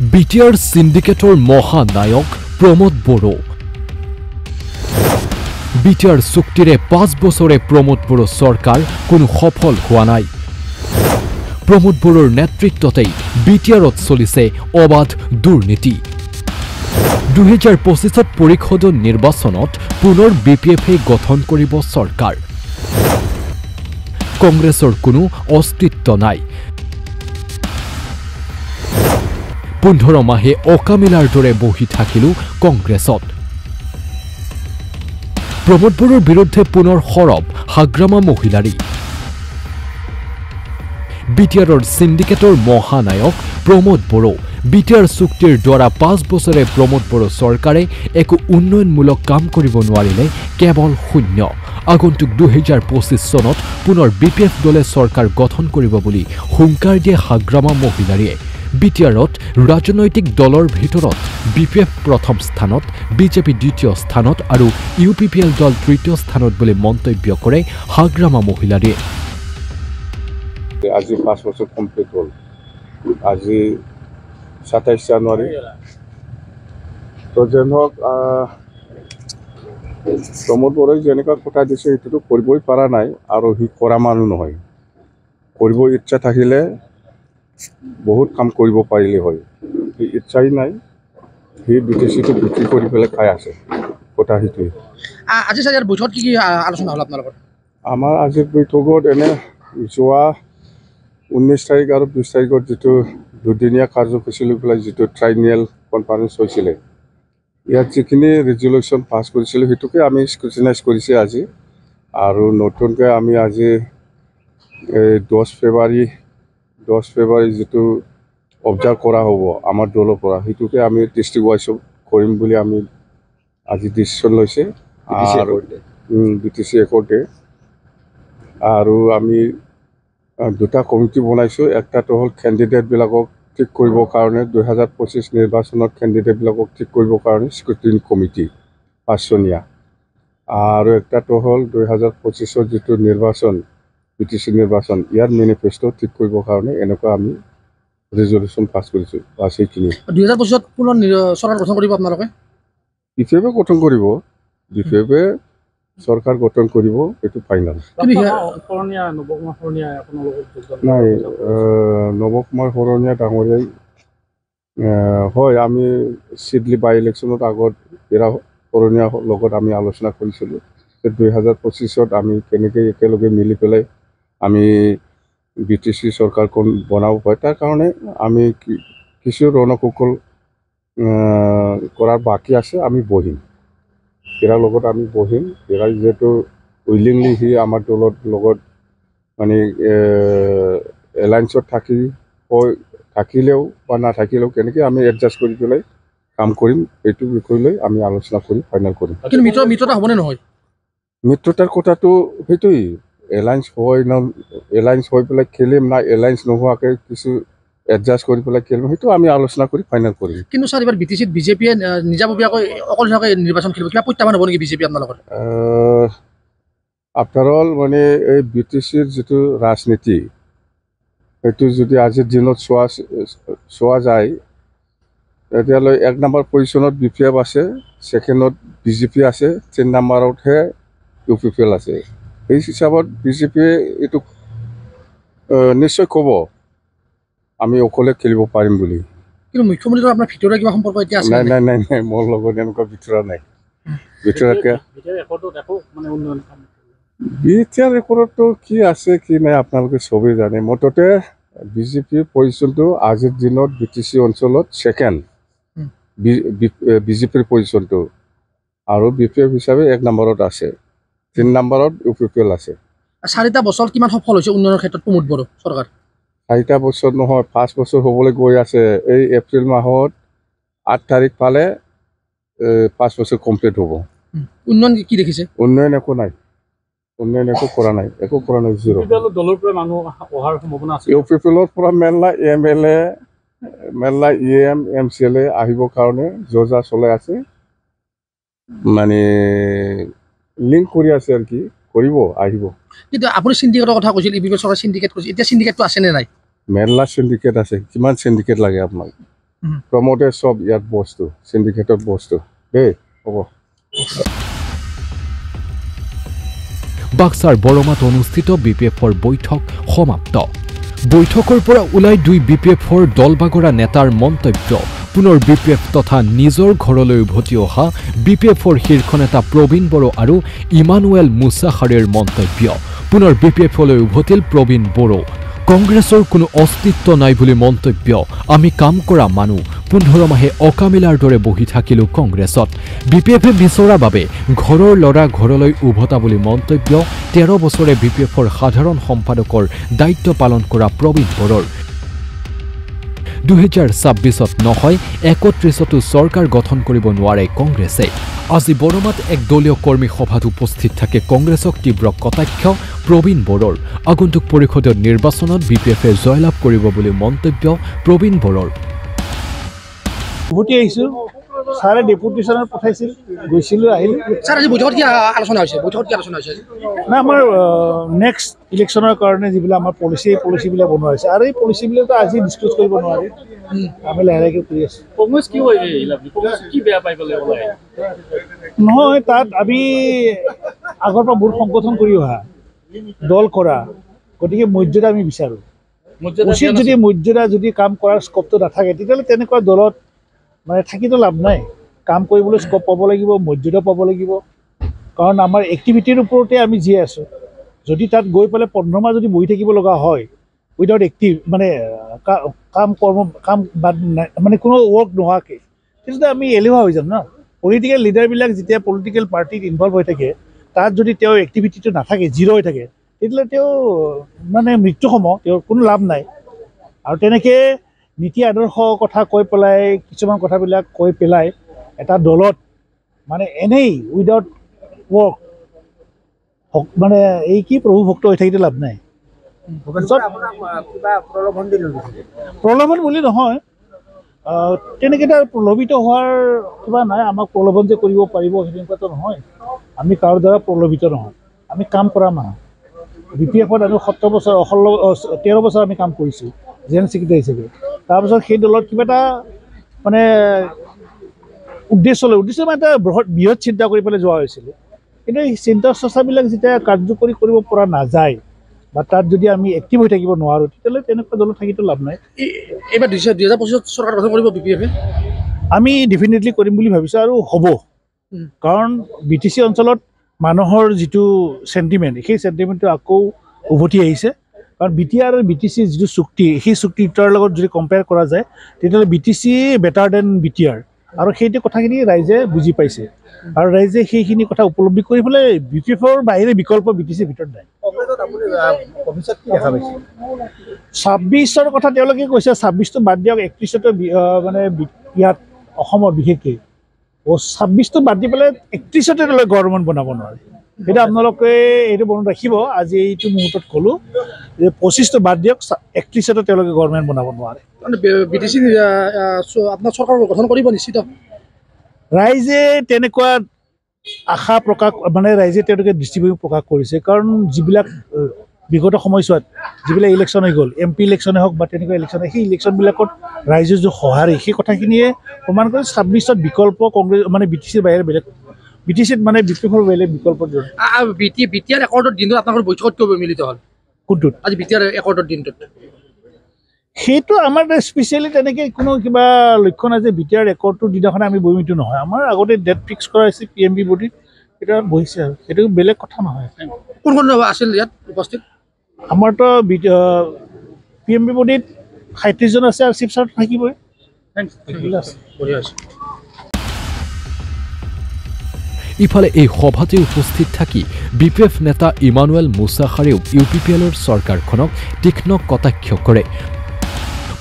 BTR সিন্ডিকেটৰ মহানায়ক Pramod Bodo. BTR চুক্তিৰে 5 বছৰে প্ৰমোদ বড়ো চৰকাৰ কোনো সফল হোৱা নাই। প্ৰমোদ বড়োৰ নেতৃত্বতেই বিটিআৰত চলিছে অবাধ দুৰ্নীতি। 2025 পৰিষদ নিৰ্বাচনত পুনৰ বিপিএফে গঠন কৰিব চৰকাৰ। কংগ্ৰেছৰ কোনো অস্তিত্ব নাই। 15 মাহে অকামিলাৰ দৰে বহি থাকিলো কংগ্ৰেছত। প্ৰমোদ বড়োৰ বিৰুদ্ধে পুনৰ সৰব হাগ্ৰামা মহিলাৰী। বিটিআৰৰ সিন্ডিকেটৰ মহানায়ক প্ৰমোদ বড়ো। বিটিআৰ চুক্তিৰ দ্বাৰা 5 বছৰে প্ৰমোদ বড়ো চৰকাৰে একো উন্নয়নমূলক কাম কৰিব নোৱাৰিলে, কেৱল শূন্য। আগন্তুক 2025 চনত পুনৰ বিপিএফ দলে চৰকাৰ গঠন কৰিব বুলি হুংকাৰ দিয়ে হাগ্ৰামা মহিলাৰীয়ে। বিটিআৰত ৰাজনৈতিক দলৰ ভিতৰত বিপিএফ প্ৰথম স্থানত, বিজেপি দ্বিতীয় স্থানত আৰু ইউপিপিএল দল তৃতীয় স্থানত বুলি মন্তব্য কৰে হাগ্ৰামা মহিলাৰীয়ে। আজি 5 বছৰ কমপ্লিট হ'ল। আজি 27 জানুৱাৰী। তো যেন হওক প্ৰমোদ বড়োই যেনেকুৱা কথা দিছে সেইটোতো কৰিবই পৰা নাই আৰু সি কৰা মানুহ নহয়। কৰিব ইচ্ছা থাকিলে বহুত কাম কৰিব পাৰিলে হয়। সি ইচ্ছাই নাই। সি বিটিচিটো বিক্ৰী কৰি পেলাই খাই আছে। কথা সেইটোৱে। আজি স্যাৰ বৈঠকত কি আলোচনা হ'ল আপোনালোকৰ? আমাৰ আজিৰ বৈঠকত এনে যোৱা 19 তাৰিখ আৰু 20 তাৰিখত যিটো দুদিনীয়া কাৰ্যসূচী লৈ পেলাই যিটো ট্ৰাইনিয়েল কনফাৰেন্স হৈছিলে, ইয়াত যিখিনি ৰেজুলেশ্যন পাছ কৰিছিলোঁ সেইটোকে আমি স্ক্ৰুটিনাইজ কৰিছে আজি। আৰু নতুনকৈ আমি আজি 10 ফেব্ৰুৱাৰী যিটো অবজাৰ্ভ কৰা হ'ব আমাৰ দলৰ পৰা, সেইটোকে আমি ডিষ্ট্ৰিক্ট ৱাইজ কৰিম বুলি আমি আজি ডিচিশ্যন লৈছে আৰু বিটিচি একৰ্ডে। আৰু আমি 2টা কমিটি বনাইছোঁ। একটাটো হ'ল কেণ্ডিডেটবিলাকক ঠিক কৰিবৰ কাৰণে 2025 নিৰ্বাচনত কেণ্ডিডেটবিলাকক ঠিক কৰিবৰ কাৰণে স্ক্ৰুটিনি কমিটি 5জনীয়া। আৰু একটাটো হ'ল 2025 যিটো নিৰ্বাচন, বিটিচি নিৰ্বাচন, ইয়াৰ মেনিফেষ্টো ঠিক কৰিবৰ কাৰণে এনেকুৱা আমি ৰেজুলেশ্যন পাছ কৰিছোঁ। বাছ সেইখিনি 2025 পুনৰ চৰকাৰ গঠন কৰিব আপোনালোকে? বিপিএফে গঠন কৰিব। বিপিএফে চৰকাৰ গঠন কৰিব, এইটো ফাইনেল। নাই, নৱকুমাৰ শৰণীয়া ডাঙৰীয়াই হয়, আমি চিডলি বাই ইলেকশ্যনত আগত এৰা শৰণীয়াৰ লগত আমি আলোচনা কৰিছিলোঁ যে 2025 আমি কেনেকৈ একেলগে মিলি পেলাই আমি বিটিচি চৰকাৰখন বনাব পাৰোঁ। তাৰ কাৰণে আমি কিছু ৰণকৌশল কৰাৰ বাকী আছে। আমি বহিম, এৰাৰ লগত আমি বহিম। এৰা যিহেতু উইলিংলি সি আমাৰ দলৰ লগত মানে এলায়েন্সত থাকিলেও বা নাথাকিলেও কেনেকৈ আমি এডজাষ্ট কৰি পেলাই কাম কৰিম, এইটো বিষয় লৈ আমি আলোচনা কৰি ফাইনেল কৰিম। কিন্তু মিত্ৰতা হ'বনে নহয়? মিত্ৰতাৰ কথাটো সেইটোৱেই। এলায়েন্স হৈ পেলাই খেলিম না এলায়েন্স নোহোৱাকৈ কিছু এডজাষ্ট কৰি পেলাই খেলিম, সেইটো আমি আলোচনা কৰি ফাইনেল কৰিম। কিন্তু ছাৰ এইবাৰ বিটিচিত বিজেপিয়ে নিজাববীয়াকৈ অকলশৰীয়াকৈ নিৰ্বাচন খেলিব, কিবা প্ৰত্যাহ্বান হ'ব নেকি বিজেপি আপোনালোকৰ? আফটাৰ অল মানে এই বিটিচিৰ যিটো ৰাজনীতি, সেইটো যদি আজিৰ দিনত চোৱা যায়, তেতিয়াহ'লে 1 নম্বৰ পজিশ্যনত বিপিএফ আছে, 2ণ্ডত বিজেপি আছে, 3 নম্বৰতহে ইউপিপিএল আছে। সেই হিচাপত বিজেপিয়ে এইটো নিশ্চয় ক'ব আমি অকলে খেলিব পাৰিম বুলি। কিন্তু মুখ্যমন্ত্ৰীৰ আপোনাৰ ভিতৰুৱা কিবা সম্পৰ্ক এতিয়া আছে? নাই, মোৰ লগত এনেকুৱা ভিতৰুৱা নাই। বিটিআৰ ৰেকৰ্ডতো কি আছে কি নাই আপোনালোকে চবেই জানে। মুঠতে বিজেপিৰ পজিশ্যনটো আজিৰ দিনত বিটিচি অঞ্চলত 2ণ্ড বিজেপিৰ পজিশ্যনটো, আৰু বিপিএফ হিচাপে 1 নম্বৰত আছে, 3 নম্বৰত ইউপিপিএল আছে। 4টা বছৰ কিমান সফল হৈছে উন্নয়নৰ ক্ষেত্ৰত প্ৰমোদ বড়ো চৰকাৰ? 4টা বছৰ নহয়, 5 বছৰ হ'বলৈ গৈ আছে। এই এপ্ৰিল মাহত 8 তাৰিখ পালে 5 বছৰ কমপ্লিট হ'ব। উন্নয়ন কি দেখিছে? উন্নয়ন একো নাই, উন্নয়ন একো কৰা নাই, জিৰ'। দলৰ পৰা মানুহ অহাৰ সম্ভাৱনা আছে? ইউপিপিএলৰ পৰা মেলা MLA, মেলা EM MCLA আহিবৰ কাৰণে যোজা চলাই আছে, মানে লিংক কৰি আছে আৰু কি কৰিব, আহিব। কিন্তু আপুনি সিন্ডিকেটৰ কথা কৈছিল, ইউপিপিএল চৰকাৰ সিন্ডিকেট কৈছিল, এতিয়া সিন্ডিকেটটো আছেনে নাই? মেলা সিন্ডিকেট আছে। কিমান সিন্ডিকেট লাগে আপোনাক? প্ৰমোদে চব ইয়াত বস্তু সিন্ডিকেটত বস্তু দেই হ'ব বাক্সাৰ বৰমাত অনুষ্ঠিত বিপিএফৰ বৈঠক সমাপ্ত বৈঠকৰ পৰা ওলাই দুই বিপিএফৰ দলবাগৰা নেতাৰ মন্তব্য পুনৰ বিপিএফ তথা নিজৰ ঘৰলৈ উভতি অহা বিপিএফৰ শীৰ্ষ নেতা প্ৰবীণ বড়ো আৰু ইমানুৱেল মুছাহাৰীৰ মন্তব্য পুনৰ বিপিএফলৈ উভতিল প্ৰবীণ বড়ো কংগ্ৰেছৰ কোনো অস্তিত্ব নাই বুলি মন্তব্য আমি কাম কৰা মানুহ 15 মাহে অকামিলাৰ দৰে বহি থাকিলো কংগ্ৰেছত বিপিএফে বিচৰা বাবে ঘৰৰ লৰা ঘৰলৈ উভতা বুলি মন্তব্য 13 বছৰে বিপিএফৰ সাধাৰণ সম্পাদকৰ দায়িত্ব পালন কৰা প্ৰবীণ বড়োৰ 2026ত নহয় 31তো চৰকাৰ গঠন কৰিব নোৱাৰে কংগ্ৰেছে আজি বৰমাত এক দলীয় কৰ্মী সভাত উপস্থিত থাকে কংগ্ৰেছক তীব্ৰ কটাক্ষ প্ৰবীণ বড়োৰ আগন্তুক পৰিষদীয় নিৰ্বাচনত বিপিএফে জয়লাভ কৰিব বুলি মন্তব্য প্ৰবীণ বড়োৰ উভতি আহিছোঁ ছাৰে ডেপুটেশ্যনত পঠাইছিল গৈছিলোঁ আহিলোঁ ছাৰ আজি বৈঠকত কি আলোচনা হৈছে নাই আমাৰ নেক্সট ইলেকশ্যনৰ কাৰণে যিবিলাক আমাৰ পলিচিবিলাক বনোৱা হৈছে আৰু এই পলিচিবিলাকতো আজি ডিছক্ল'জ কৰিব নোৱাৰি আমি লাহে লাহেকৈ কৰি আছোঁ কংগ্ৰেছ কি হয় কি বেয়া পাই পেলাই নহয় তাত আমি আগৰ পৰা বহুত সংগঠন কৰি অহা দল কৰা গতিকে মৰ্যাদা আমি বিচাৰোঁ উচিত যদি মৰ্যাদা যদি কাম কৰাৰ স্ক'পটো নাথাকে তেতিয়াহ'লে তেনেকুৱা দলত মানে থাকিতো লাভ নাই কাম কৰিবলৈ স্ক'প পাব লাগিব মৰ্যাদা পাব লাগিব কাৰণ আমাৰ এক্টিভিটিৰ ওপৰতে আমি জীয়াই আছোঁ যদি তাত গৈ পেলাই 15 মাহ যদি বহি থাকিব লগা হয় উইদাউট এক্টিভ মানে কাম মানে কোনো ৱৰ্ক নোহোৱাকৈ তেতিয়াহ'লে আমি এলেহুৱা হৈ যাম ন পলিটিকেল লিডাৰবিলাক যেতিয়া পলিটিকেল পাৰ্টিত ইনভলভ হৈ থাকে তাত যদি তেওঁৰ এক্টিভিটিটো নাথাকে জিৰ' হৈ থাকে তেতিয়াহ'লে তেওঁ মানে মৃত্যুসম তেওঁৰ কোনো লাভ নাই আৰু তেনেকৈ নীতি আদৰ্শ কথা কৈ পেলাই কিছুমান কথাবিলাক কৈ পেলাই এটা দলত মানে এনেই উইদাউট ৱৰ্ক মানে এই কি প্ৰভু ভক্ত হৈ থাকিলে লাভ নাই প্ৰলোভন বুলি নহয় তেনেকৈ তাৰ প্ৰলোভিত হোৱাৰ কিবা নাই আমাক প্ৰলোভন যে কৰিব পাৰিব সেনেকুৱাতো নহয় আমি কাৰো দ্বাৰা প্ৰলোভিত নহয় আমি কাম কৰা মানুহ বিপিএফত আমি 17 বছৰ 13 বছৰ আমি কাম কৰিছোঁ জেনেৰেল ছেক্ৰেটাৰী হিচাপে তাৰপিছত সেই দলত কিবা এটা মানে উদ্দেশ্য মানে এটা বৃহৎ চিন্তা কৰি পেলাই যোৱা হৈছিলে কিন্তু এই চিন্তা চৰ্চাবিলাক যেতিয়া কাৰ্যকৰী কৰিব পৰা নাযায় বা তাত যদি আমি এক্টিভ হৈ থাকিব নোৱাৰোঁ তেতিয়াহ'লে তেনেকুৱা দলত থাকিতো লাভ নাই এইবাৰ 2025ত চৰকাৰ গঠন কৰিব বিপিএফে আমি ডেফিনেটলি কৰিম বুলি ভাবিছোঁ আৰু হ'ব কাৰণ BTC অঞ্চলত মানুহৰ যিটো চেণ্টিমেণ্ট সেই চেণ্টিমেণ্টটো আকৌ উভতি আহিছে কাৰণ BTR আৰু BTC যিটো চুক্তি সেই চুক্তিটোৰ লগত যদি কম্পেয়াৰ কৰা যায় তেতিয়াহ'লে BTC বেটাৰ দেন BTR আৰু সেইটো কথাখিনি ৰাইজে বুজি পাইছে আৰু ৰাইজে সেইখিনি কথা উপলব্ধি কৰি পেলাই বিপিএফৰ বাহিৰে বিকল্প BTC ভিতৰত নাই 26ৰ কথা তেওঁলোকে কৈছে 26টো বাদ দিয়ক 31টো মানে ইয়াত অসমৰ বিশেষকৈ 26টো বাদ দি পেলাই 31তে তেওঁলোকে গভৰ্ণমেণ্ট বনাব নোৱাৰে সেইটো আপোনালোকে এইটো মনত ৰাখিব আজি এইটো মুহূৰ্তত ক'লোঁ যে 25টো বাদ দিয়ক 31তে তেওঁলোকে গভৰ্ণমেণ্ট বনাব নোৱাৰে BTC আপোনাৰ চৰকাৰ গঠন কৰিব নিশ্চিত ৰাইজে তেনেকুৱা আশা প্ৰকাশ মানে ৰাইজে তেওঁলোকে দৃষ্টিভংগী প্ৰকাশ কৰিছে কাৰণ যিবিলাক বিগত সময়ছোৱাত যিবিলাক ইলেকশ্যন হৈ গ'ল MP ইলেকশ্যনে হওক বা তেনেকুৱা ইলেকশ্যন সেই ইলেকশ্যনবিলাকত ৰাইজৰ যে সঁহাৰি সেই কথাখিনিয়ে প্ৰমাণ কৰে 26ত বিকল্প কংগ্ৰেছ মানে BTCৰ বাহিৰে বেলেগ BTCত মানে বিপিএফৰ বেলেগ বিকল্পৰ BTR একৰ্ডৰ দিনটোত আপোনালোকৰ বৈঠকত কিয় মিলিত হ'ল কোনটোত আজি BTR একৰ্ডৰ দিনটোত সেইটো আমাৰ স্পেচিয়েলি তেনেকৈ কোনো কিবা লক্ষ্য নাই যে BTR একৰ্ডটোৰ দিনাখনে আমি বহিমটো নহয় আমাৰ আগতে ডেট ফিক্স কৰা হৈছে PMB বডিত এটা বহিছে আৰু সেইটো বেলেগ কথা নহয় কোন কোন আছিল ইয়াত উপস্থিত আমাৰতো PMB বডিত 37 জন আছে আৰু চিফ ছাৰ থাকিবই ইফালে এই সভাতে উপস্থিত থাকি বিপিএফ নেতা ইমানুৱেল মুছাহাৰীও UPPLৰ চৰকাৰখনক তীক্ষ্ণ কটাক্ষ কৰে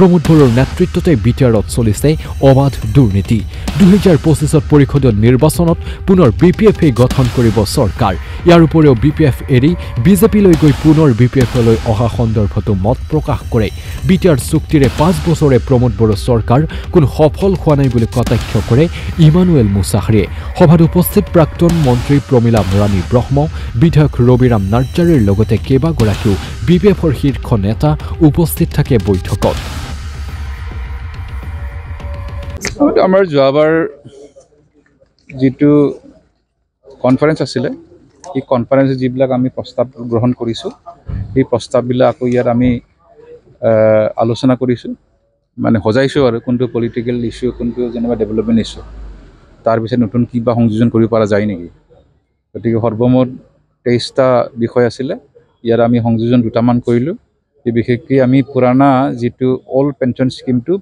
প্ৰমোদ বড়োৰ নেতৃত্বতে BTRত চলিছে অবাধ দুৰ্নীতি 2025ত পৰিষদীয় নিৰ্বাচনত পুনৰ BPFে গঠন কৰিব চৰকাৰ ইয়াৰ উপৰিও BPF এৰি বিজেপিলৈ গৈ পুনৰ BPFলৈ অহা সন্দৰ্ভতো মত প্ৰকাশ কৰে BTR চুক্তিৰে 5 বছৰে প্ৰমোদ বড়ো চৰকাৰ কোনো সফল হোৱা নাই বুলি কটাক্ষ কৰে ইমানুৱেল মুছাহাৰীয়ে সভাত উপস্থিত প্ৰাক্তন মন্ত্ৰী প্ৰমীলা ৰাণী ব্ৰহ্ম বিধায়ক ৰবিৰাম নাৰ্জাৰীৰ লগতে কেইবাগৰাকীও BPFৰ শীৰ্ষ নেতা উপস্থিত থাকে বৈঠকত আমাৰ যোৱাবাৰ যিটো কনফাৰেন্স আছিলে এই কনফাৰেন্সে যিবিলাক আমি প্ৰস্তাৱ গ্ৰহণ কৰিছোঁ এই প্ৰস্তাৱবিলাক আকৌ ইয়াত আমি আলোচনা কৰিছোঁ মানে সজাইছোঁ আৰু কোনটো পলিটিকেল ইস্যু কোনটো যেনিবা ডেভেলপমেণ্ট ইস্যু তাৰপিছত নতুন কিবা সংযোজন কৰিব পৰা যায় নেকি গতিকে সৰ্বমুঠ 23টা বিষয় আছিলে ইয়াত আমি সংযোজন দুটামান কৰিলোঁ এই বিশেষকৈ আমি পুৰাণা যিটো অল্ড পেঞ্চন স্কিমটো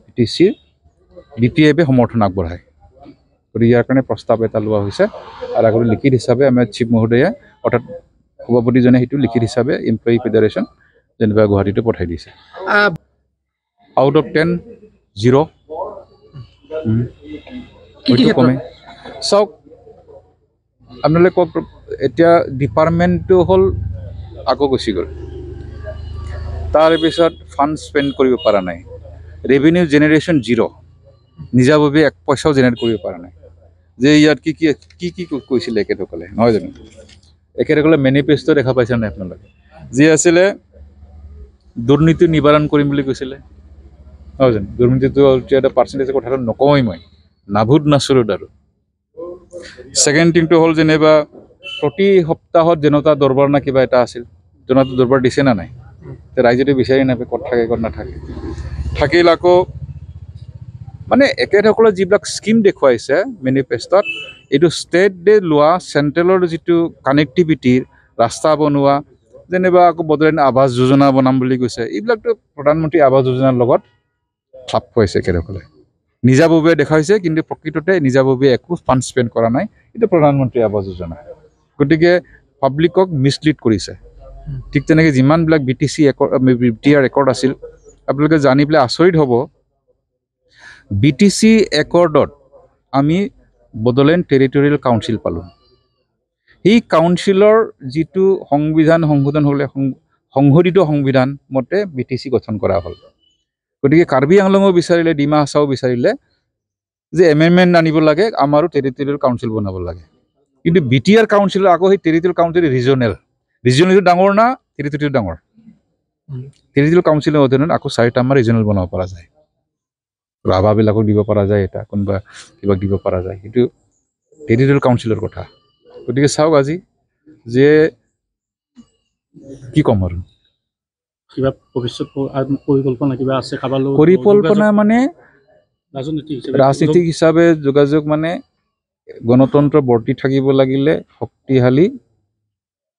BPF সমৰ্থন আগবঢ়ায় গতিকে ইয়াৰ কাৰণে প্ৰস্তাৱ এটা লোৱা হৈছে আৰু আগতে লিখিত হিচাপে আমাৰ চিফ মহোদয়ে অৰ্থাৎ সভাপতিজনে সেইটো লিখিত হিচাপে এমপ্লয়ী ফেডাৰেশ্যন যেনিবা গুৱাহাটীটো পঠাই দিছে আউট অফ 10 0 কমে চাওক আপোনালোকে এতিয়া ডিপাৰ্টমেণ্টটো হ'ল আকৌ গুচি গ'ল তাৰপিছত ফাণ্ড স্পেণ্ড কৰিব পৰা নাই ৰেভিনিউ জেনেৰেশ্যন 0 নিজাভাৱে 1 পইচাও জেনেৰেট কৰিব পৰা নাই যে ইয়াত কি কৈছিলে এখেতসকলে নহয় জানো এখেতসকলে মেনিফেষ্টো দেখা পাইছে নাই আপোনালোকে যি আছিলে দুৰ্নীতি নিবাৰণ কৰিম বুলি কৈছিলে নহয় জানো দুৰ্নীতিটো এটা পাৰ্চেণ্টেজৰ কথাটো নকওঁৱেই মই নাভুত নাচৰুত আৰু ছেকেণ্ড থিংটো হ'ল যেনিবা প্ৰতি সপ্তাহত জনতা দৰবাৰ না কিবা এটা আছিল জনতা দৰবাৰ দিছে না নাই ৰাইজেতো বিচাৰি নাপায় ক'ত থাকে ক'ত নাথাকে থাকিল আকৌ মানে একেসকলে যিবিলাক স্কিম দেখুৱাইছে মেনিফেষ্টত এইটো ষ্টেটে লোৱা চেণ্ট্ৰেলৰ যিটো কানেক্টিভিটিৰ ৰাস্তা বনোৱা যেনিবা আকৌ বদলাইন আৱাস যোজনা বনাম বুলি কৈছে এইবিলাকতো প্ৰধানমন্ত্ৰী আৱাস যোজনাৰ লগত খাপ খুৱাইছে একেসকলে নিজাভাৱে দেখাইছে কিন্তু প্ৰকৃততে নিজাভাৱে একো ফাণ্ড স্পেণ্ড কৰা নাই এইটো প্ৰধানমন্ত্ৰী আৱাস যোজনা গতিকে পাব্লিকক মিছলিড কৰিছে ঠিক তেনেকৈ যিমানবিলাক BTR ৰেকৰ্ড আছিল আপোনালোকে জানি পেলাই আচৰিত হ'ব BTC একৰ্ডত আমি বডোলেণ্ড টেৰিটৰিয়েল কাউন্সিল পালোঁ এই কাউন্সিলৰ যিটো সংবিধান সংশোধন হ'লে সংশোধিত সংবিধান মতে BTC গঠন কৰা হ'ল গতিকে কাৰ্বি আংলঙো বিচাৰিলে ডিমা হাছাও বিচাৰিলে যে এমেণ্ডমেণ্ট আনিব লাগে আমাৰো টেৰিটৰিয়েল কাউন্সিল বনাব লাগে কিন্তু BTR কাউন্সিলৰ আকৌ সেই টেৰিটৰিয়েল কাউন্সিল ৰিজনেলটো ডাঙৰ না টেৰিটৰিয়েল ডাঙৰ টেৰিটৰিয়েল কাউন্সিলৰ অধীনত আকৌ 4টা আমাৰ ৰিজনেল বনাব পৰা যায় ৰাভাবিলাকক দিব পৰা যায় এটা কোনোবা কিবা দিব পৰা যায় সেইটো টেৰিটৰিয়েল কাউন্সিলৰ কথা গতিকে চাওক আজি যে কি ক'ম আৰু কিবা ভৱিষ্যত পৰিকল্পনা কিবা আছে পৰিকল্পনা মানে ৰাজনীতিক হিচাপে যোগাযোগ মানে গণতন্ত্ৰ বৰ্তি থাকিব লাগিলে শক্তিশালী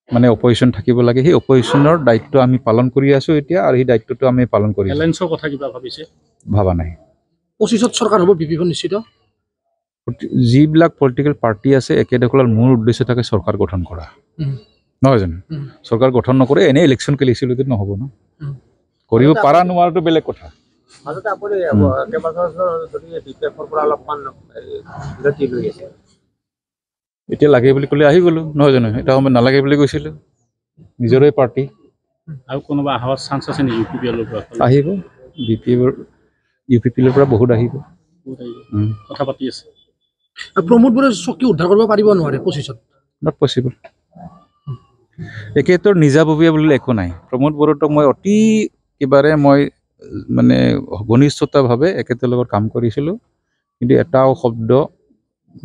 মানে অপজিশ্যন থাকিব লাগে সেই অপজিশ্যনৰ দায়িত্ব আমি পালন কৰি আছো এতিয়া আৰু সেই দায়িত্বটো আমি পালন কৰি আছো এলায়েন্সৰ কথা কিবা ভাবিছে ভাবা নাই 25ত চৰকাৰ হ'ব BPF নিশ্চিত যিবিলাক পলিটিকেল পাৰ্টি আছে একেসকলৰ মূল উদ্দেশ্য থাকে চৰকাৰ গঠন কৰা নহয় জানো চৰকাৰ গঠন নকৰে এনে ইলেকশ্যন খেলিছিলোঁ নহ'ব ন কৰিব পৰা নোৱাৰাটো বেলেগ কথা এতিয়া লাগে বুলি ক'লে আহি গ'লো নহয় জানো এটা সময়ত নালাগে বুলি কৈছিলোঁ নিজৰে পাৰ্টি আৰু কোনোবা অহাৰ চান্স আছে নেকি UPPL পৰা আহিব UPPL পৰা বহুত আহিব কথা পাতি আছে প্ৰমোদ বৰে চকী উদ্ধাৰ কৰিব পাৰিব নোৱাৰে 25ত নট পচিবল একেতৰ নিজাববীয়া বুলিলে একো নাই প্ৰমোদ বড়োক মই অতি কিবাৰে মই মানে ঘনিষ্ঠতাভাৱে একেতৰ লগত কাম কৰিছিলোঁ কিন্তু এটাও শব্দ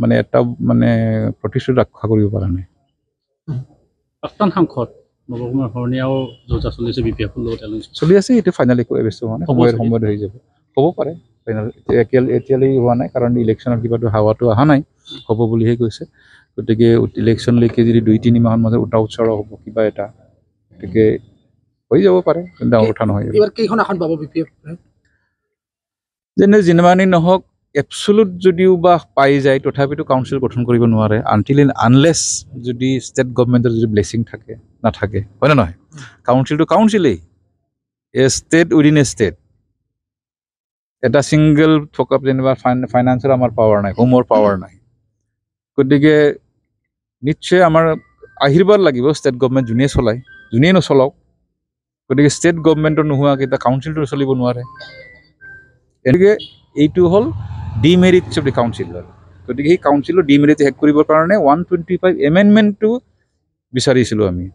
মানে এটা মানে প্ৰতিশ্ৰুতি ৰক্ষা কৰিব পৰা নাই প্ৰাক্তন সাংসদ নৱকুমাৰ শৰণীয়াও যোজা চলিছে BPF চলি আছে এইটো ফাইনেলি কৈ বেছি হোৱা নাই সময়ত হৈ যাব হ'ব পাৰে এতিয়ালৈ হোৱা নাই কাৰণ ইলেকশ্যনৰ কিবাটো হাৱাটো অহা নাই হ'ব বুলিহে কৈছে গতিকে ইলেকশ্যনলৈকে যদি 2-3 মাহৰ মাজত উঠা উৎসৰ হ'ব কিবা এটা গতিকে হৈ যাব পাৰে ডাঙৰ কথা নহয় এইবাৰ কেইখন আসন পাব BPF যেনে যিমানেই নহওক এবছলুট যদিও বা পাই যায় তথাপিতো কাউন্সিল গঠন কৰিব নোৱাৰে আনলেছ যদি ষ্টেট গভৰ্ণমেণ্টৰ যদি ব্লেছিং থাকে নাথাকে হয় নে নহয় কাউন্সিলটো কাউন্সিলেই a state within a state এটা ছিংগল থকা যেনিবা ফাইনেন্সৰ আমাৰ পাৱাৰ নাই হোমৰ পাৱাৰ নাই গতিকে নিশ্চয় আমাৰ আশীৰ্বাদ লাগিব ষ্টেট গভৰ্ণমেণ্ট যোনেই নচলাওক গতিকে ষ্টেট গভৰ্ণমেণ্টৰ নোহোৱাকৈ এটা কাউন্সিলটো চলিব নোৱাৰে এনেকৈ এইটো হ'ল ডিমেৰিটছ অফ দি কাউন্সিল গতিকে সেই কাউন্সিলৰ ডিমেৰিট শেষ কৰিবৰ কাৰণে 125 এমেণ্ডমেণ্টটো বিচাৰিছিলোঁ আমি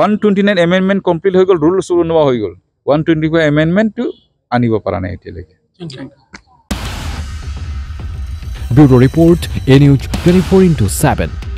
129 এমেণ্ডমেণ্ট কমপ্লিট হৈ গ'ল ৰুলছ বনোৱা হৈ গ'ল 125 এমেণ্ডমেণ্টটো আনিব পৰা নাই এতিয়ালৈকে ব্যুৰো ৰিপৰ্ট এ নিউজ 24/7